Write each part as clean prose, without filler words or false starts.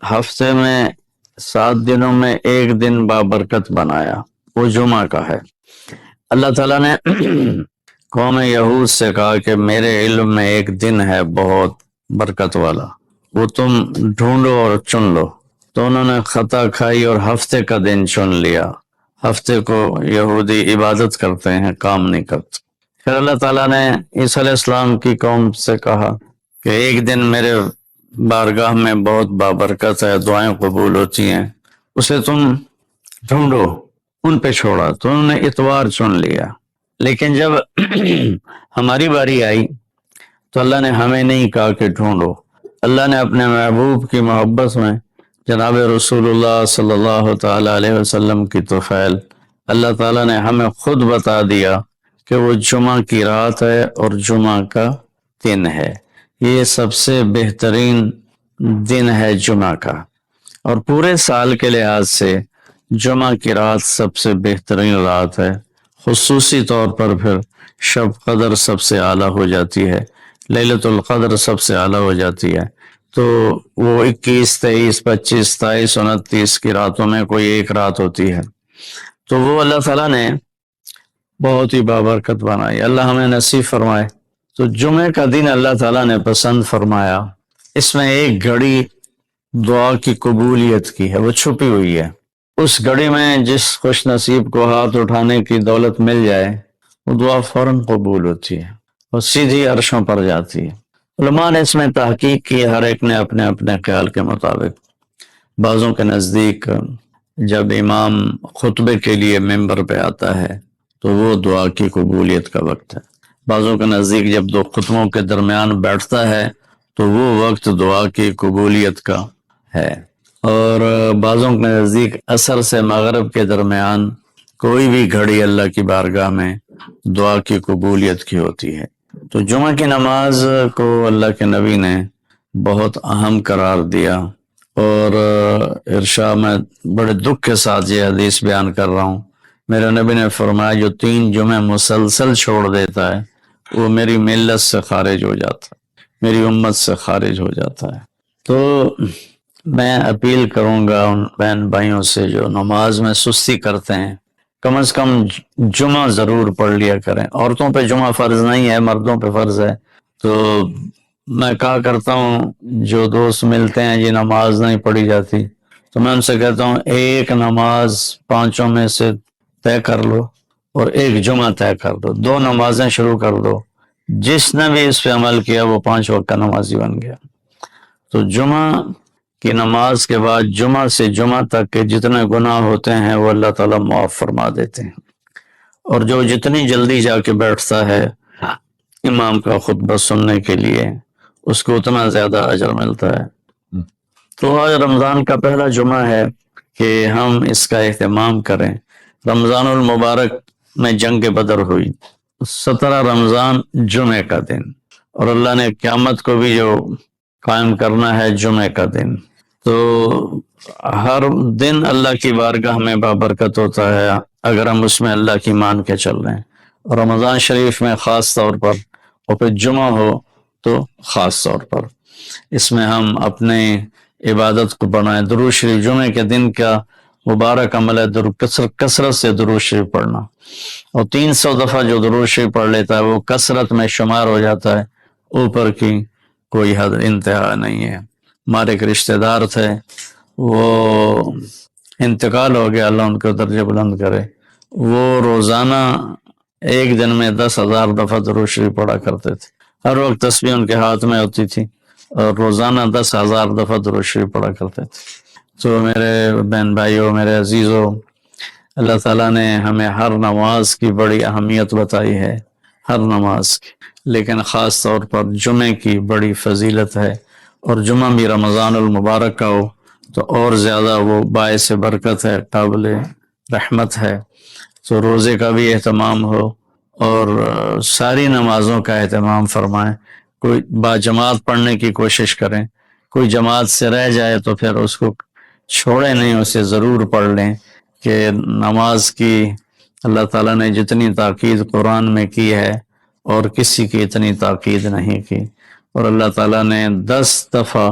ہفتے میں 7 دنوں میں ایک دن بابرکت بنایا، وہ جمعہ کا ہے۔ اللہ تعالیٰ نے قوم یہود سے کہا کہ میرے علم میں ایک دن ہے بہت برکت والا، وہ تم ڈھونڈو اور چن لو۔ تو انہوں نے خطا کھائی اور ہفتے کا دن چن لیا۔ ہفتے کو یہودی عبادت کرتے ہیں، کام نہیں کرتے۔ پھر اللہ تعالیٰ نے عیسیٰ علیہ السلام کی قوم سے کہا کہ ایک دن میرے بارگاہ میں بہت بابرکت ہے، دعائیں قبول ہوتی ہیں، اسے تم ڈھونڈو۔ ان پہ چھوڑا تو انہوں نے اتوار چن لیا۔ لیکن جب ہماری باری آئی تو اللہ نے ہمیں نہیں کہا کہ ڈھونڈو۔ اللہ نے اپنے محبوب کی محبت میں جناب رسول اللہ صلی اللہ تعالی علیہ وسلم کی طفیل اللہ تعالیٰ نے ہمیں خود بتا دیا کہ وہ جمعہ کی رات ہے اور جمعہ کا دن ہے۔ یہ سب سے بہترین دن ہے جمعہ کا، اور پورے سال کے لحاظ سے جمعہ کی رات سب سے بہترین رات ہے۔ خصوصی طور پر پھر شب قدر سب سے اعلیٰ ہو جاتی ہے، لیلۃ القدر سب سے اعلیٰ ہو جاتی ہے۔ تو وہ 21، 23، 25، 27، 29 کی راتوں میں کوئی ایک رات ہوتی ہے، تو وہ اللہ تعالیٰ نے بہت ہی بابرکت بنائی۔ اللہ ہمیں نصیب فرمائے۔ تو جمعے کا دن اللہ تعالیٰ نے پسند فرمایا، اس میں ایک گھڑی دعا کی قبولیت کی ہے، وہ چھپی ہوئی ہے۔ اس گھڑی میں جس خوش نصیب کو ہاتھ اٹھانے کی دولت مل جائے وہ دعا فوراً قبول ہوتی ہے اور سیدھی عرشوں پر جاتی ہے۔ علماء نے اس میں تحقیق کی، ہر ایک نے اپنے اپنے خیال کے مطابق۔ بعضوں کے نزدیک جب امام خطبے کے لیے ممبر پہ آتا ہے تو وہ دعا کی قبولیت کا وقت ہے۔ بعضوں کے نزدیک جب دو خطبوں کے درمیان بیٹھتا ہے تو وہ وقت دعا کی قبولیت کا ہے، اور بعضوں کے نزدیک عصر سے مغرب کے درمیان کوئی بھی گھڑی اللہ کی بارگاہ میں دعا کی قبولیت کی ہوتی ہے۔ تو جمعہ کی نماز کو اللہ کے نبی نے بہت اہم قرار دیا، اور ارشاد میں بڑے دکھ کے ساتھ یہ حدیث بیان کر رہا ہوں۔ میرے نبی نے فرمایا جو 3 جمعے مسلسل چھوڑ دیتا ہے وہ میری ملت سے خارج ہو جاتا ہے، میری امت سے خارج ہو جاتا ہے۔ تو میں اپیل کروں گا ان بہن بھائیوں سے جو نماز میں سستی کرتے ہیں، کم از کم جمعہ ضرور پڑھ لیا کریں۔ عورتوں پہ جمعہ فرض نہیں ہے، مردوں پہ فرض ہے۔ تو میں کہا کرتا ہوں جو دوست ملتے ہیں یہ نماز نہیں پڑھی جاتی، تو میں ان سے کہتا ہوں ایک نماز 5 میں سے طے کر لو اور ایک جمعہ طے کر دو، 2 نمازیں شروع کر دو۔ جس نے بھی اس پہ عمل کیا وہ 5 وقت کا نمازی بن گیا۔ تو جمعہ کی نماز کے بعد جمعہ سے جمعہ تک کے جتنے گناہ ہوتے ہیں وہ اللہ تعالیٰ معاف فرما دیتے ہیں، اور جو جتنی جلدی جا کے بیٹھتا ہے امام کا خطبہ سننے کے لیے اس کو اتنا زیادہ اجر ملتا ہے۔ تو آج رمضان کا پہلا جمعہ ہے کہ ہم اس کا اہتمام کریں۔ رمضان المبارک میں جنگ بدر ہوئی، 17 رمضان جمعے کا دن، اور اللہ نے قیامت کو بھی جو قائم کرنا ہے جمعے کا دن۔ تو ہر دن اللہ کی بارگاہ میں بابرکت ہوتا ہے اگر ہم اس میں اللہ کی مان کے چل رہے ہیں، اور رمضان شریف میں خاص طور پر، اور پھر جمعہ ہو تو خاص طور پر اس میں ہم اپنے عبادت کو بنائیں۔ درود شریف جمعے کے دن کا مبارک عمل ہے، کثرت سے درود شریف پڑھنا، اور 300 دفعہ جو درود شریف پڑھ لیتا ہے وہ کثرت میں شمار ہو جاتا ہے، اوپر کی کوئی حد انتہا نہیں ہے۔ ہمارے ایک رشتہ دار تھے، وہ انتقال ہو گیا، اللہ ان کو درجہ بلند کرے۔ وہ روزانہ ایک دن میں 10,000 دفعہ درود شریف پڑھا کرتے تھے، ہر وقت تسبیح ان کے ہاتھ میں ہوتی تھی، اور روزانہ 10,000 دفعہ درود شریف پڑھا کرتے تھے۔ تو میرے بہن بھائیوں، میرے عزیزوں، اللہ تعالیٰ نے ہمیں ہر نماز کی بڑی اہمیت بتائی ہے، ہر نماز کی، لیکن خاص طور پر جمعے کی بڑی فضیلت ہے، اور جمعہ بھی رمضان المبارک کا ہو تو اور زیادہ وہ باعث برکت ہے، قابل رحمت ہے۔ تو روزے کا بھی اہتمام ہو، اور ساری نمازوں کا اہتمام فرمائیں، کوئی باجماعت پڑھنے کی کوشش کریں، کوئی جماعت سے رہ جائے تو پھر اس کو چھوڑے نہیں، اسے ضرور پڑھ لیں، کہ نماز کی اللہ تعالیٰ نے جتنی تاکید قرآن میں کی ہے اور کسی کی اتنی تاکید نہیں کی، اور اللہ تعالیٰ نے 10 دفعہ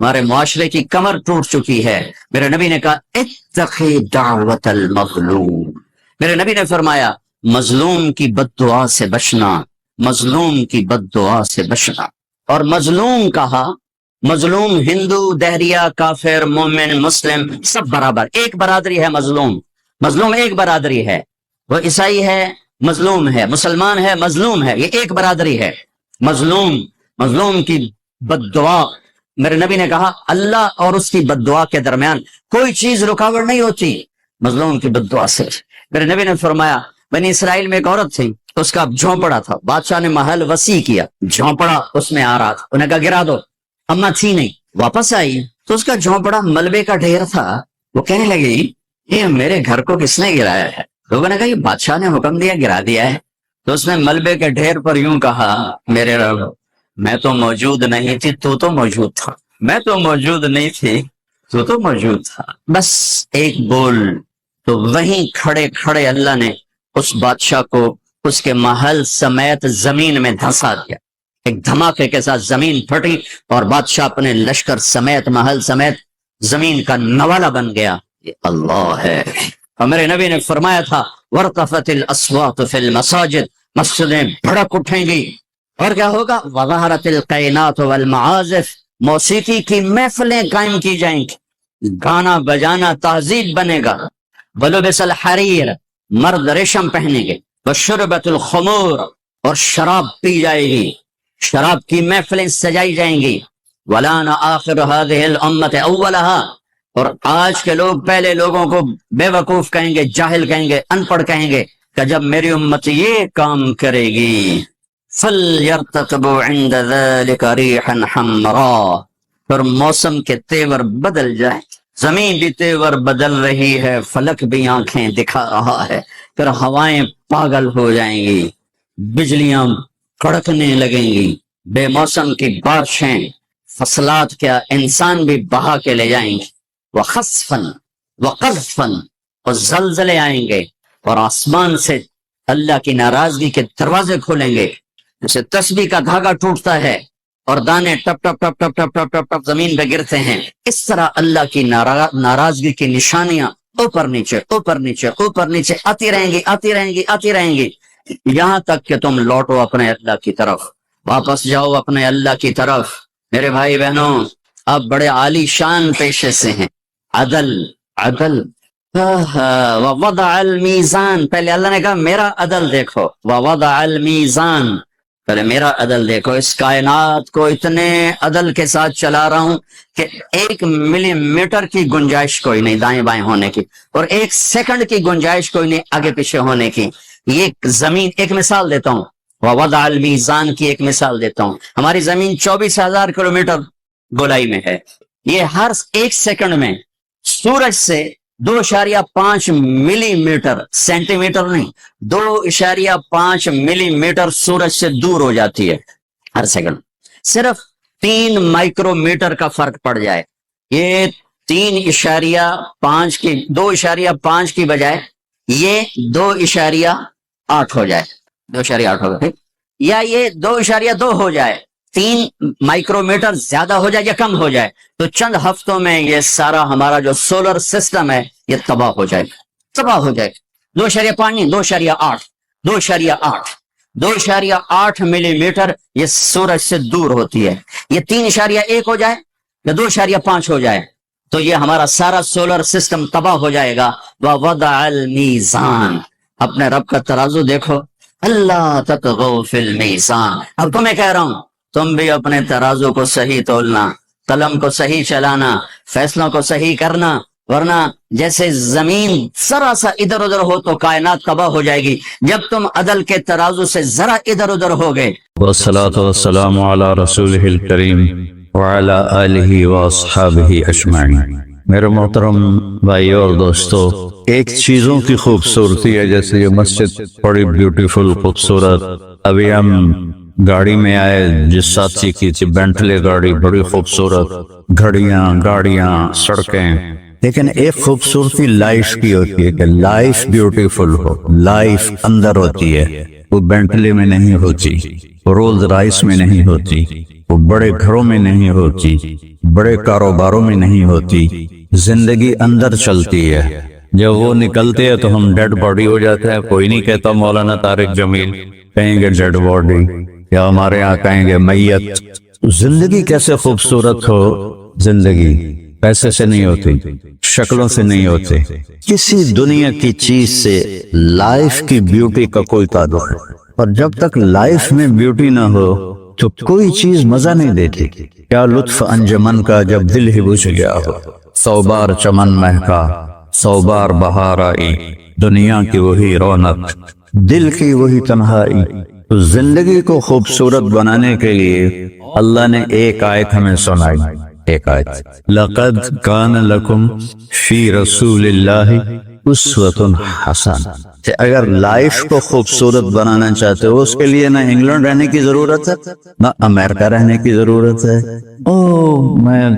ہمارے معاشرے کی کمر ٹوٹ چکی ہے. میرے نبی نے کہا اتقی دعوت المظلوم. میرے نبی نے فرمایا مظلوم کی بد دعا سے بچنا، مظلوم کی بد دعا سے بچنا. اور مظلوم کہا، مظلوم ہندو، دہریہ، کافر، مومن، مسلم سب برابر، ایک برادری ہے. مظلوم مظلوم ایک برادری ہے. وہ عیسائی ہے مظلوم ہے، مسلمان ہے مظلوم ہے، یہ ایک برادری ہے. مظلوم کی بد دعا، میرے نبی نے کہا اللہ اور اس کی بد دعا کے درمیان کوئی چیز رکاوٹ نہیں ہوتی مظلوم کی بد دعا سے. میرے نبی نے فرمایا بنی اسرائیل میں ایک عورت تھی، اس کا جھونپڑا تھا، بادشاہ نے محل وسیع کیا، جھونپڑا اس میں آ رہا تھا، انہیں کہا گرا دو. اما تھی نہیں، واپس آئی تو اس کا جھونپڑا ملبے کا ڈھیر تھا. وہ کہنے لگی یہ میرے گھر کو کس نے گرایا ہے؟ لوگوں نے کہا یہ بادشاہ نے حکم دیا گرا دیا ہے. تو اس نے ملبے کے ڈھیر پر یوں کہا میرے رب میں تو موجود نہیں تھی، تو تو موجود تھا، میں تو موجود نہیں تھی، تو تو موجود تھا. بس ایک بول. تو وہیں کھڑے کھڑے اللہ نے اس بادشاہ کو اس کے محل سمیت زمین میں دھسا دیا. ایک دھماکے کے ساتھ زمین پھٹی اور بادشاہ اپنے لشکر سمیت محل سمیت زمین کا نوالا بن گیا. یہ اللہ ہے. اور میرے نبی نے فرمایا تھا وَارْتَفَتِ الْأَصْوَاتُ فِي الْمَسَاجِدِ، مسجدیں بھڑک اٹھیں گی. اور کیا ہوگا؟ وَظَهَرَتِ الْقَيْنَاتُ وَالْمَعَازِفُ، موسیقی کی محفلیں قائم کی جائیں گی، گانا بجانا تہذیب بنے گا. وَلُبِسَ الْحَرِيرُ، مرد ریشم پہنیں گے. وَشُرْبَتُ الْخُمُورُ، اور شراب پی جائے گی، شراب کی محفلیں سجائی جائیں گی. وَلَانَ آخِرُ هَذِهِ الْأُمَّةِ أَوَّلَهَا، اور آج کے لوگ پہلے لوگوں کو بے وقوف کہیں گے، جاہل کہیں گے، ان پڑھ کہیں گے کہ جب میری امت یہ کام کرے گی فَلْيَرْتَقِبُوا عِنْدَ ذَلِكَ رِيحًا حَمْرَاءَ، پھر موسم کے تیور بدل جائیں. زمین بھی تیور بدل رہی ہے، فلک بھی آنکھیں دکھا رہا ہے. پھر ہوائیں پاگل ہو جائیں گی، بجلیاں کڑکنے لگیں گی، بے موسم کی بارشیں، فصلات کیا انسان بھی بہا کے لے جائیں گے. وَخَسْفًا وَقَذْفًا، اور زلزلے آئیں گے اور آسمان سے اللہ کی ناراضگی کے دروازے کھولیں گے. جیسے تسبیح کا دھاگا ٹوٹتا ہے اور دانے ٹپ ٹپ ٹپ ٹپ ٹپ ٹپ ٹپ ٹپ زمین پہ گرتے ہیں، اس طرح اللہ کی ناراضگی کی نشانیاں اوپر نیچے اوپر نیچے اوپر نیچے آتی رہیں گی آتی رہیں گی آتی رہیں گی، یہاں تک کہ تم لوٹو اپنے اللہ کی طرف، واپس جاؤ اپنے اللہ کی طرف. میرے بھائی بہنوں، آپ بڑے عالی شان پیشے سے ہیں. عدل ووضع المیزان، پہلے اللہ نے کہا میرا عدل دیکھو. ووضع المیزان، پہلے میرا عدل دیکھو. اس کائنات کو اتنے عدل کے ساتھ چلا رہا ہوں کہ 1 ملی میٹر کی گنجائش کوئی نہیں دائیں بائیں ہونے کی، اور 1 سیکنڈ کی گنجائش کوئی نہیں آگے پیچھے ہونے کی. یہ زمین، ایک مثال دیتا ہوں، ووضع المیزان کی ایک مثال دیتا ہوں. ہماری زمین 24,000 کلومیٹر گولائی میں ہے. یہ ہر 1 سیکنڈ میں سورج سے 2.5 ملی میٹر، سینٹی میٹر نہیں، 2.5 ملی میٹر سورج سے دور ہو جاتی ہے ہر سیکنڈ. صرف 3 مائکرو میٹر کا فرق پڑ جائے، یہ 3.5 کی 2.5 کی بجائے یہ 2.8 ہو جائے، 2.8 ہوگا ٹھیک، یا یہ 2.2 ہو جائے، 3 مائکرو میٹر زیادہ ہو جائے یا کم ہو جائے، تو چند ہفتوں میں یہ سارا ہمارا جو سولر سسٹم ہے یہ تباہ ہو جائے، تباہ ہو جائے. 2.5 نہیں، 2.8 2.8 ملی میٹر یہ سورج سے دور ہوتی ہے. یہ 3.1 ہو جائے یا 2.5 ہو جائے تو یہ ہمارا سارا سولر سسٹم تباہ ہو جائے گا. وَوَضَعَ الْمِيزَانَ، اپنے رب کا ترازو دیکھو. اللہ تطغوا فی المیزان. اب تمہیں کہہ رہا ہوں تم بھی اپنے ترازو کو صحیح تولنا، قلم کو صحیح چلانا، فیصلوں کو صحیح کرنا، ورنہ جیسے زمین ذرا سا ادھر ادھر ہو تو کائنات تباہ ہو جائے گی. جب تم عدل کے ترازو سے ذرا ادھر ادھر ہو گئے. والصلاة والسلام على رسوله الكریم وعلى آلہ واصحابہ اجمعین. میرے محترم بھائی اور دوستو، ایک چیزوں کی خوبصورتی ہے، جیسے یہ مسجد بڑی بیوٹیفل خوبصورت. ابھی ہم گاڑی میں آئے، جس ساتھی کی تھی بینٹلے گاڑی، بڑی خوبصورت، گھڑیاں، گاڑیاں، سڑکیں. لیکن ایک خوبصورتی لائف کی ہوتی ہے کہ لائف بیوٹیفل ہو، لائف اندر ہوتی ہے، وہ بینٹلے میں نہیں ہوتی. رولز رائس میں نہیں ہوتی، وہ بڑے گھروں میں نہیں ہوتی، بڑے کاروباروں میں نہیں ہوتی، زندگی اندر چلتی ہے۔ جب وہ نکلتے ہیں تو ہم ڈیڈ باڈی ہو جاتے ہیں۔ کوئی نہیں کہتا مولانا طارق جمیل، کہیں گے ڈیڈ باڈی، یا ہمارے یہاں کہیں گے میت۔ زندگی کیسے خوبصورت ہو، زندگی پیسے سے نہیں ہوتی، شکلوں سے نہیں ہوتی، کسی دنیا کی چیز سے لائف کی بیوٹی کا کوئی تعلق ہے۔ اور جب تک لائف میں بیوٹی نہ ہو تو کوئی چیز مزہ نہیں دیتی۔ کیا لطف انجمن کا جب دل ہی بجھ گیا ہو، 100 بار چمن مہکا، 100 بار بہار آئی، دنیا کی وہی رونق، دل کی وہی تنہائی۔ تو زندگی کو خوبصورت بنانے کے لیے اللہ نے ایک آیت ہمیں سنائی، ایک آیت، لقد کان لکم فی رسول اللہ اسوۃ حسنہ۔ کہ اگر لائف کو خوبصورت بنانا چاہتے ہو، اس کے لیے نہ انگلینڈ رہنے کی ضرورت ہے، نہ امریکہ رہنے کی ضرورت ہے۔ میں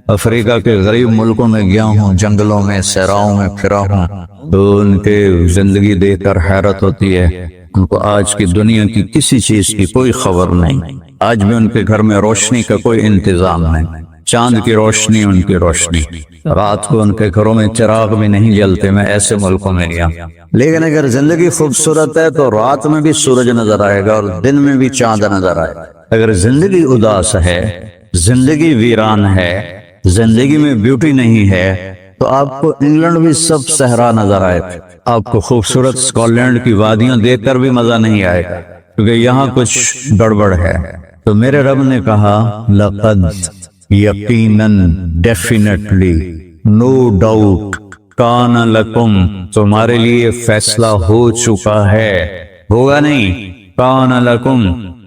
افریقہ کے غریب ملکوں میں گیا ہوں، جنگلوں میں، صحراؤں میں پھرا ہوں، تو ان کے زندگی دیکھ کر حیرت ہوتی ہے۔ ان کو آج کی دنیا کی کسی چیز کی کوئی خبر نہیں، آج بھی ان کے گھر میں روشنی کا کوئی انتظام نہیں، چاند کی روشنی ان کی روشنی، رات کو ان کے گھروں میں چراغ بھی نہیں جلتے۔ میں ایسے ملکوں میں گیا، لیکن اگر زندگی خوبصورت ہے تو رات میں بھی سورج نظر آئے گا اور دن میں بھی چاند نظر آئے گا۔ اگر زندگی اداس ہے، زندگی ویران ہے، زندگی میں بیوٹی نہیں ہے، تو آپ کو انگلینڈ بھی سب صحرا نظر آئے گا، آپ کو خوبصورت اسکاٹ کی وادیاں دیکھ کر بھی مزہ نہیں آئے گا، کیونکہ یہاں کچھ گڑبڑ ہے۔ تو میرے رب نے کہا لقد، یقیناً، ڈیفینیٹلی، نو ڈاؤٹ، کان لکم، تمہارے لیے فیصلہ ہو چکا ہے، ہوگا نہیں، کان لکم،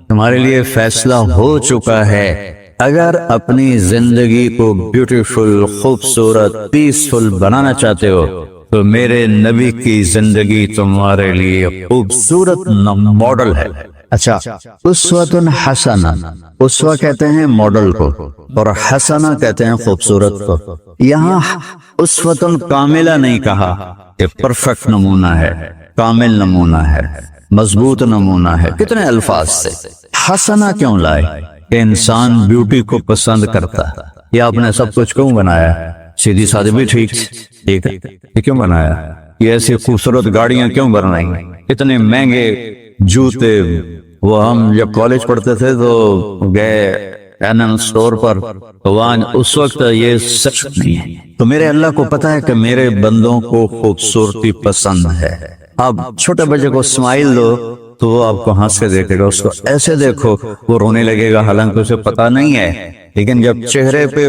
تمہارے لیے فیصلہ ہو چکا ہے۔ اگر اپنی زندگی کو بیوٹیفل، خوبصورت، پیسفل بنانا چاہتے ہو تو میرے نبی کی زندگی تمہارے لیے خوبصورت ماڈل ہے۔ اچھا، اسوۃ حسنہ، اسوہ کہتے ہیں ماڈل کو، اور حسنہ کہتے ہیں خوبصورت کو۔ یہاں اسوۃ کاملہ نہیں کہا، کہ پرفیکٹ نمونہ ہے، کامل نمونہ ہے، مضبوط نمونہ ہے، کتنے الفاظ سے۔ حسنہ کیوں لائے؟ کہ انسان بیوٹی کو پسند کرتا ہے۔ یہ آپ نے سب کچھ کیوں بنایا؟ سیدھی سادی بھی ٹھیک ہے، یہ کیوں بنایا؟ یہ ایسی خوبصورت گاڑیاں کیوں بنائی؟ اتنے مہنگے جوتے، وہ ہم جب کالج پڑھتے تھے تو گئے این اسٹور پر، تو وہاں اس وقت یہ سچ نہیں ہے۔ تو میرے اللہ کو پتا ہے کہ میرے بندوں کو خوبصورتی پسند ہے۔ آپ چھوٹے بچے کو اسمائل دو تو وہ آپ کو ہنس کے دیکھے گا، اس کو ایسے دیکھو وہ رونے لگے گا، حالانکہ اسے پتا نہیں ہے، لیکن جب چہرے پہ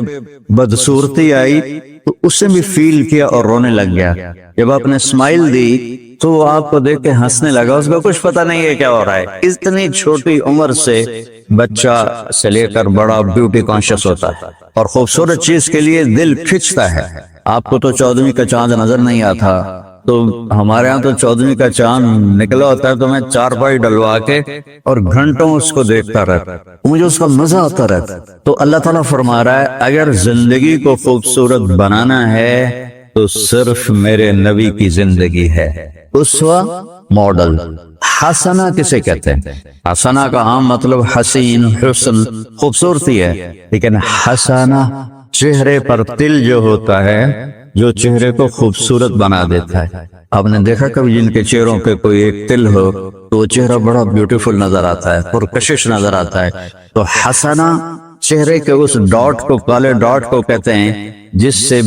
بدصورتی آئی تو اسے بھی فیل کیا اور رونے لگ گیا۔ جب آپ نے اسمائل دی تو وہ آپ کو دیکھ کے ہنسنے لگا، اس کو کچھ پتا نہیں ہے کیا ہو رہا ہے۔ اتنی چھوٹی عمر سے بچہ سے لے کر بڑا بیوٹی کانشیس ہوتا ہے، اور خوبصورت چیز کے لیے دل کھنچتا ہے۔ آپ کو تو 14ویں کا چاند نظر نہیں آتا، تو ہمارے ہاں تو 14ویں کا چاند نکلا ہوتا ہے تو میں چارپائی ڈلوا کے اور گھنٹوں اس کو دیکھتا رہتا، مجھے اس کا مزہ آتا رہتا۔ تو اللہ تعالیٰ فرما رہا ہے اگر زندگی کو خوبصورت بنانا ہے تو صرف میرے نبی کی زندگی ہے، اسوہ، ماڈل۔ حسنہ کسے کہتے ہیں؟ حسنہ کا عام مطلب حسین، حسن، خوبصورتی ہے، لیکن حسنہ چہرے پر تل جو ہوتا ہے، جو چہرے کو خوبصورت بنا دیتا ہے۔ آپ نے دیکھا کبھی جن کے چہروں پہ کوئی ایک تل ہو تو وہ چہرہ بڑا بیوٹیفل نظر آتا ہے، پرکشش نظر آتا ہے۔ تو حسنہ چہرے کے اس ڈاٹ کو، کالے ڈاٹ کو کہتے ہیں جس سے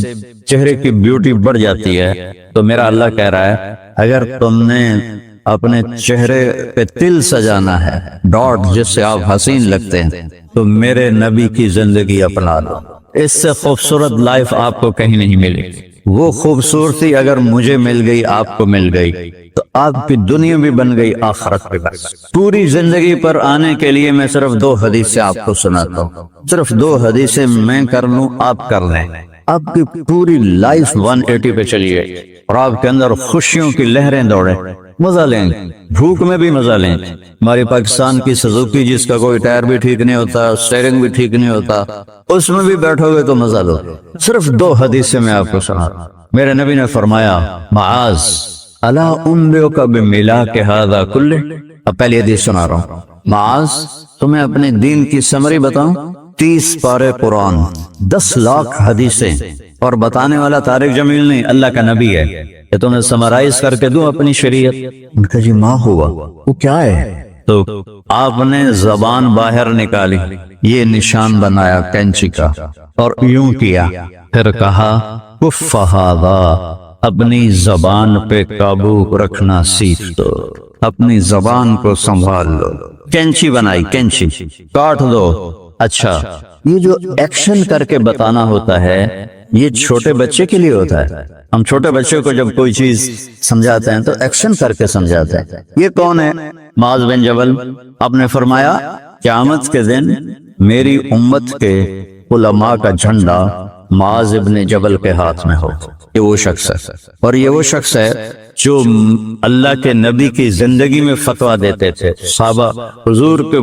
چہرے کی بیوٹی بڑھ جاتی ہے۔ تو میرا اللہ کہہ رہا ہے اگر تم نے اپنے چہرے پہ تل سجانا ہے، ڈاٹ جس سے آپ حسین لگتے ہیں، تو میرے نبی کی زندگی اپنا لو۔ اس سے خوبصورت لائف آپ کو کہیں نہیں ملے گی۔ وہ خوبصورتی اگر مجھے مل گئی، آپ کو مل گئی، تو آپ کی دنیا بھی بن گئی، آخرت بھی بن گئی۔ پوری زندگی پر آنے کے لیے میں صرف 2 حدیثیں آپ کو سناتا ہوں، صرف 2 حدیثیں میں کر لوں، آپ کر لیں، آپ کی پوری لائف 180 پہ چلیے اور آپ کے اندر خوشیوں کی لہریں دوڑیں، مزہ لیں، بھوک میں بھی مزہ لیں۔ ہماری پاکستان کی سزوکی جس کا کوئی ٹائر بھی ٹھیک نہیں ہوتا، اسٹیئرنگ بھی ٹھیک نہیں ہوتا، اس میں بھی بیٹھو گے تو مزہ لو۔ صرف 2 حدیثیں میں آپ کو سنا رہا ہوں۔ میرے نبی نے فرمایا معاذ الا انبئک بملاک ھذا کلہ۔ اب پہلی حدیث سنا رہا ہوں، معاذ تمہیں اپنے دین کی سمری بتاؤں؟ 30 پارے قرآن، 10 لاکھ حدیثیں، اور بتانے والا طارق جمیل نہیں، اللہ کا نبی ہے، کہ تمہیں سمرائز کر کے دوں اپنی شریعت؟ ان کا جی ماں ہوا، وہ کیا ہے؟ تو آپ نے زبان باہر نکالی، یہ نشان بنایا کینچی کا، اور یوں کیا، پھر کہا کف ھذا، اپنی زبان پہ قابو رکھنا سیکھ دو، اپنی زبان کو سنبھال لو۔ کینچی بنائی، کینچی کاٹ دو۔ اچھا، یہ جو ایکشن کر کے بتانا ہوتا ہے یہ چھوٹے بچے کے لیے ہوتا ہے۔ ہم چھوٹے بچے کو جب کوئی چیز سمجھاتے ہیں تو ایکشن کر کے سمجھاتے ہیں۔ یہ کون ہے؟ معاذ بن جبل۔ آپ نے فرمایا قیامت کے دن میری امت کے علماء کا جھنڈا معاذ بن جبل کے ہاتھ میں ہو۔ یہ وہ شخص ہے، اور یہ وہ شخص ہے جو اللہ کے نبی کی زندگی میں فتویٰ دیتے تھے، صحابہ حضور کے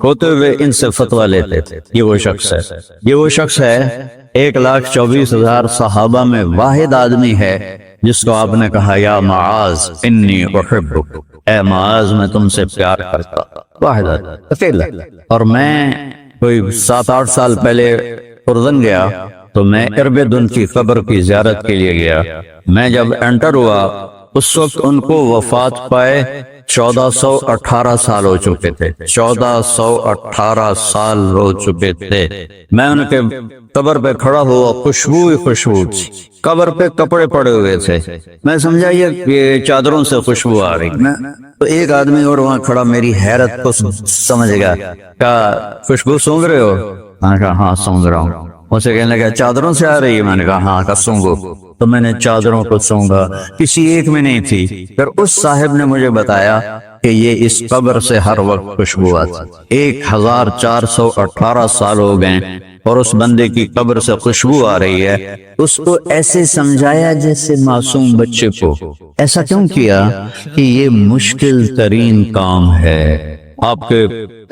ہوتے ہوئے ان سے فتویٰ لیتے تھے۔ یہ وہ شخص ہے، یہ وہ شخص ہے 1,24,000 صحابہ میں واحد آدمی ہے جس کو آپ نے کہا یا معاذ انی احبک، اے معاذ میں تم سے پیار کرتا۔ واحد آدمی، اکیلا۔ اور میں کوئی 7-8 سال پہلے اردن گیا تو میں اربدن کی قبر کی زیارت کے لیے گیا۔ میں جب انٹر ہوا اس وقت ان کو وفات پائے 1418 سال ہو چکے تھے، 1418 سال ہو چکے تھے۔ میں ان کے قبر پہ کھڑا ہوا، خوشبو ہی خوشبو تھی، قبر پہ کپڑے پڑے ہوئے تھے۔ میں سمجھا یہ چادروں سے خوشبو آ رہی۔ تو ایک آدمی اور وہاں کھڑا میری حیرت کو سمجھ گیا، کہا خوشبو سونگ رہے ہو؟ میں نے کہا ہاں سونگ رہا ہوں۔ اسے کہنے لگا چادروں سے آ رہی ہے؟ میں نے کہا ہاں، کا سونگو۔ تو میں نے چادروں کو سونگا، کسی ایک میں نہیں تھی۔ پھر اس صاحب نے مجھے بتایا کہ یہ اس قبر سے ہر وقت خوشبو آتی۔ 1418 سال ہو گئے اور اس بندے کی قبر سے خوشبو آ رہی ہے۔ اس کو ایسے سمجھایا جیسے معصوم بچے کو۔ ایسا کیوں کیا؟ کہ یہ مشکل ترین کام ہے۔ آپ کے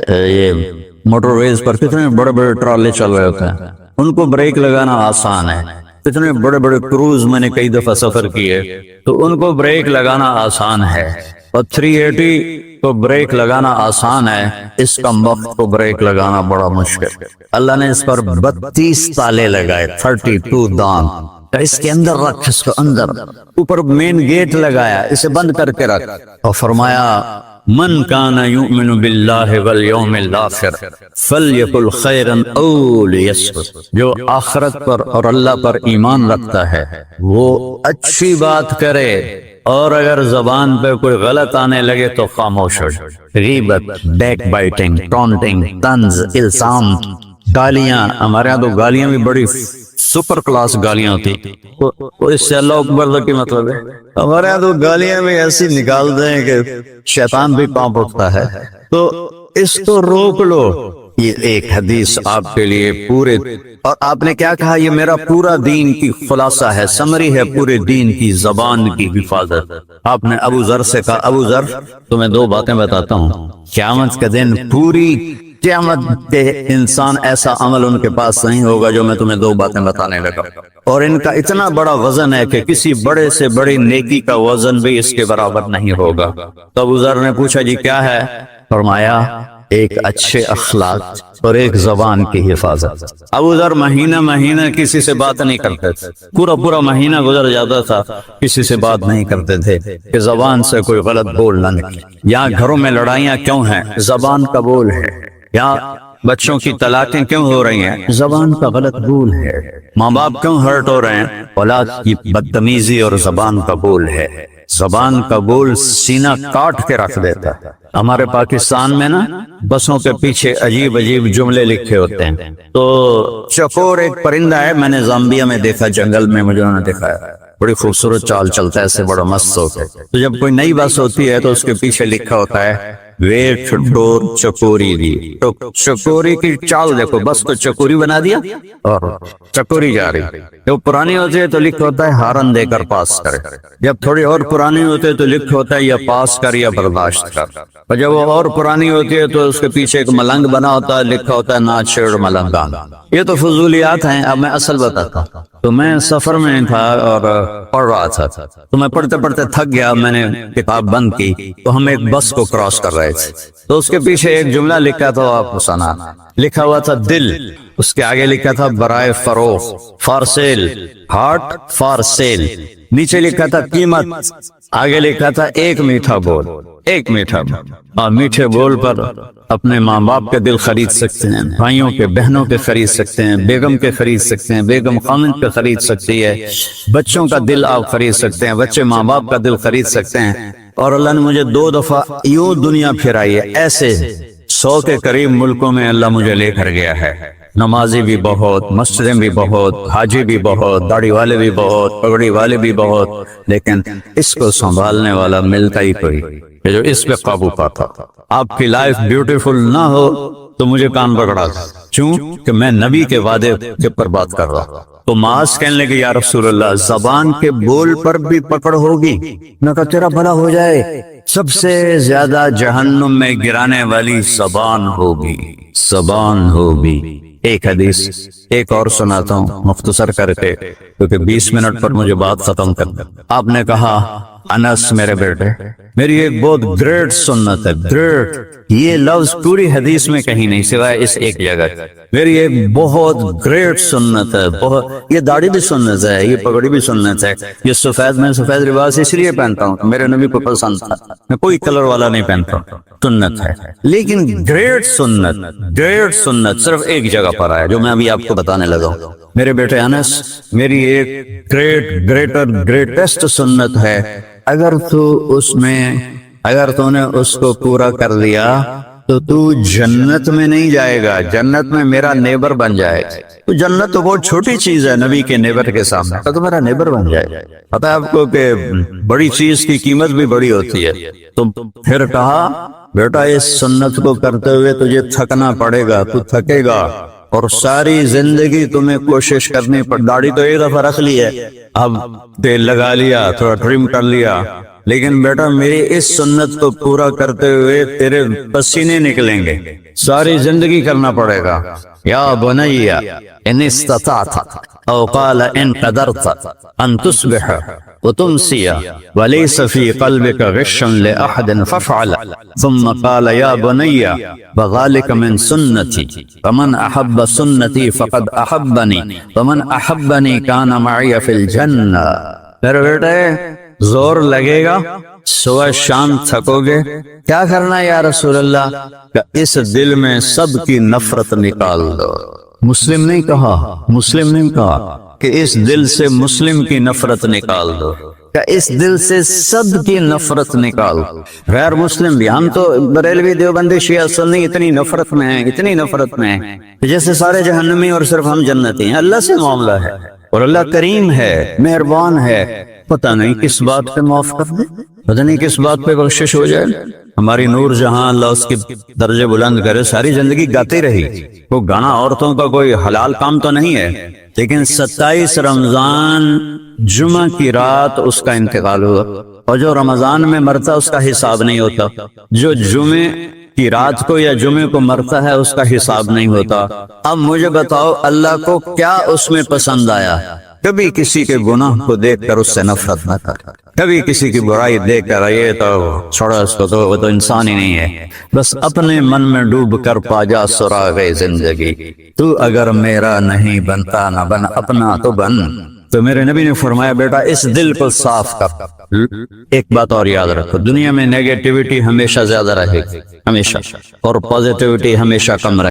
یہ موٹر ویز پر کتنے بڑے بڑے ٹرالے چل رہے ہوتے ہیں، ان کو بریک لگانا آسان ہے۔ اتنے بڑے بڑے کروز میں نے کئی دفعہ سفر کیے تو ان کو بریک لگانا آسان ہے، اور 380 کو بریک لگانا آسان ہے، اس کا وقت کو بریک لگانا بڑا مشکل۔ اللہ نے اس پر 32 تالے لگائے، 32 دان۔ اس کے اندر رکھ، اس کو اندر، اوپر مین گیٹ لگایا، اسے بند کر کے رکھ، اور فرمایا من کان یؤمن باللہ والیوم الآخر فلیقل خیرا او لیصمت، جو آخرت پر اور اللہ پر ایمان رکھتا ہے وہ اچھی بات کرے، اور اگر زبان پہ کوئی غلط آنے لگے تو خاموش ہو جائے۔ غیبت، بیک بائٹنگ، ٹونٹنگ، طنز، الزام، گالیاں۔ ہمارے یہاں تو گالیاں بھی بڑی سپر کلاس گالیاں ہوتی، وہ اس سے اللہ اکبر کی مطلب ہے۔ ہمارے یہاں تو گالیاں بھی ایسی نکالتے ہیں کہ شیطان بھی کانپ اٹھتا ہے۔ تو اس کو روک لو۔ یہ ایک حدیث آپ کے لیے پورے، اور آپ نے کیا کہا؟ یہ میرا پورا دین کی خلاصہ ہے، سمری ہے پورے دین کی، زبان کی حفاظت۔ آپ نے ابو ذر سے کہا ابو ذر تمہیں 2 باتیں بتاتا ہوں، قیامت کے دن پوری قیامت کے انسان ایسا عمل ان کے پاس نہیں ہوگا جو میں تمہیں 2 باتیں بتانے لگا، اور ان کا اتنا بڑا وزن ہے کہ کسی بڑے سے بڑی نیکی کا وزن بھی اس کے برابر نہیں ہوگا۔ تو ابو ذر نے پوچھا جی کیا ہے؟ فرمایا ایک اچھے اخلاق اور ایک زبان کی حفاظت۔ ابو ذر مہینہ کسی سے بات نہیں کرتے تھے، پورا مہینہ گزر جاتا تھا کسی سے بات نہیں کرتے تھے کہ زبان سے کوئی غلط بول نہ نکلے۔ یہاں گھروں میں لڑائیاں کیوں ہیں؟ زبان کا بول ہے۔ یہاں بچوں کی طلاقیں کیوں ہو رہی ہیں؟ زبان کا غلط بول ہے۔ ماں باپ کیوں ہرٹ ہو رہے ہیں؟ اولاد کی بدتمیزی اور زبان کا بول ہے۔ زبان کا بول سینہ کاٹ کے رکھ دیتا ہے۔ ہمارے پاکستان میں نا بسوں کے پیچھے عجیب جملے لکھے ہوتے ہیں۔ تو چکور ایک پرندہ ہے، میں نے زامبیا میں دیکھا، جنگل میں مجھے انہوں نے دکھایا، بڑی خوبصورت چال چلتا ہے، ایسے بڑا مست ہوتا ہے۔ تو جب کوئی نئی بس ہوتی ہے تو اس کے پیچھے لکھا ہوتا ہے ویٹ ڈور چکوری دی۔ تو چکوری کی چال دیکھو، بس کو چکوری بنا دیا اور چکوری جا رہی۔ جب پرانی ہوتی ہے تو لکھا ہوتا ہے ہارن دے کر پاس کرے، جب تھوڑی اور پرانی ہوتی ہے تو لکھا ہوتا ہے یا پاس کر یا برداشت کر، اور جب وہ اور پرانی ہوتی ہے تو اس کے پیچھے ایک ملنگ بنا ہوتا ہے، لکھا ہوتا ہے نہ چھیڑ ملنگان۔ یہ تو فضولیات ہیں، اب میں اصل بتاتا ہوں۔ تو میں سفر میں تھا اور پڑھ رہا تھا، تو میں پڑھتے پڑھتے تھک گیا، میں نے کتاب بند کی، تو ہم ایک بس کو کراس کر رہے رہے تھے تو اس کے پیچھے ایک جملہ لکھا تھا، آپ کو سنا، لکھا ہوا تھا دل، اس کے آگے لکھا تھا برائے فروخت، for sale, heart for sale, نیچے لکھا تھا قیمت، آگے لکھا تھا ایک میٹھا بول، ایک میٹھا بول۔ اور میٹھے بول پر اپنے ماں باپ کے دل خرید سکتے ہیں، بھائیوں کے بہنوں کے خرید سکتے ہیں، بیگم کے خرید سکتے ہیں، بیگم خامند کے خرید سکتی ہے، بچوں کا دل آپ خرید سکتے ہیں، بچے ماں باپ کا دل خرید سکتے ہیں۔ اور اللہ نے مجھے 2 دفعہ یوں دنیا پھرائی ہے، ایسے 100 کے قریب ملکوں میں اللہ مجھے لے کر گیا ہے، نمازی بھی بہت، مسجدیں بھی بہت، حاجی بھی بہت، داڑھی والے بھی بہت، پگڑی والے بھی بہت، لیکن اس کو سنبھالنے والا ملتا ہی کوئی کہ جو اس پہ قابو پاتا۔ آپ کی لائف بیوٹیفل نہ ہو تو مجھے کان پکڑا، کیوں کہ میں نبی کے وعدے کے پر بات کر رہا ہوں۔ تو معاذ کہنے لگے یا رسول اللہ زبان کے بول پر بھی پکڑ ہوگی؟ میں کہا تیرا بھلا ہو جائے، سب سے زیادہ جہنم میں گرانے والی زبان ہوگی، زبان ہوگی۔ ایک حدیث ایک اور سناتا ہوں مختصر کر کے، کیونکہ 20 منٹ پر مجھے بات ختم کرنا۔ آپ نے کہا انس میرے بیٹے، میری ایک بہت گریٹ سنت ہے، گریٹ، یہ لفظ پوری حدیث میں کہیں نہیں سوائے اس ایک جگہ، میری ایک بہت گریٹ سنت ہے، بہت، یہ داڑھی بھی سنت ہے، یہ پگڑی بھی سنت ہے، یہ سفید، میں سفید لباس اس لیے پہنتا ہوں کہ میرے نبی کو پسند تھا، میں کوئی کلر والا نہیں پہنتا ہوں، سنت ہے، لیکن گریٹ سنت، گریٹ سنت صرف ایک جگہ پر آیا جو میں ابھی آپ کو بتانے لگا ہوں۔ میرے بیٹے انس، میری ایک گریٹسٹ سنت ہے، اگر تو نے اس کو پورا کر لیا تو تو جنت میں نہیں جائے گا، جنت میں میرا نیبر بن جائے گا۔ تو جنت تو بہت چھوٹی چیز ہے نبی کے نیبر کے سامنے، تو میرا نیبر بن جائے گا۔ پتا ہے آپ کو کہ بڑی چیز کی قیمت بھی بڑی ہوتی ہے۔ تو پھر کہا بیٹا اس سنت کو کرتے ہوئے تجھے تھکنا پڑے گا، تو تھکے گا، اور ساری زندگی تمہیں کوشش کرنی پڑ، داڑھی تو ایک دفعہ رکھ لی ہے، اب تیل لگا لیا، تھوڑا ٹرم کر لیا، لیکن بیٹا میری اس سنت کو پورا کرتے ہوئے تیرے پسینے نکلیں گے، ساری زندگی کرنا پڑے گا۔ یا بنی ان استطعت او قال ان قدرت ان تصبح وتمسي وليس في قلبك غش لأحد فافعل، ثم قال يا بني وذلك من سنتي فمن أحب سنتي فقد أحبني ومن أحبني كان معي في الجنة۔ میرے بیٹے زور لگے گا، صبح شام تھکو گے، کیا کرنا ہے یا رسول اللہ؟ کہ اس دل میں سب کی نفرت نکال دو۔ مسلم نہیں کہا، مسلم نہیں کہا کہ اس دل سے مسلم کی نفرت نکال دو، کہ اس دل سے سب کی نفرت نکال دو، غیر مسلم بھی۔ ہم تو بریلوی دیوبندی شیعہ سنی اتنی نفرت میں ہیں، اتنی نفرت میں ہیں جیسے سارے جہنمی اور صرف ہم جنتی ہیں۔ اللہ سے معاملہ ہے، اور اللہ کریم ہے، مہربان ہے، پتہ نہیں کس بات پہ معاف کر دے، پتہ نہیں کس بات پہ بخشش ہو جائے۔ ہماری نور جہاں اللہ اس کے درجے بلند کرے، ساری زندگی گاتی رہی، وہ گانا عورتوں کا کوئی حلال کام تو نہیں ہے، لیکن 27 رمضان جمعہ کی رات اس کا انتقال ہوا، اور جو رمضان میں مرتا اس کا حساب نہیں ہوتا، جو جمعے کی رات کو یا جمعے کو مرتا ہے اس کا حساب نہیں ہوتا۔ اب مجھے بتاؤ اللہ کو کیا اس میں پسند آیا؟ کبھی کسی کے گناہ کو دیکھ کر اس سے نفرت نہ کر، کبھی کسی کی برائی دیکھ کر یہ تو چھوڑا اس کو، تو وہ تو انسان ہی نہیں ہے، بس اپنے من میں ڈوب کر پا جا سراغ زندگی، تو اگر میرا نہیں بنتا نہ بن، اپنا تو بن۔ تو میرے نبی نے فرمایا بیٹا اس دل کو صاف کر۔ ایک بات اور یاد رکھو، دنیا میں نیگیٹیوٹی ہمیشہ زیادہ رہے گی، ہمیشہ، اور پازیٹیوٹی ہمیشہ کم رہے گی۔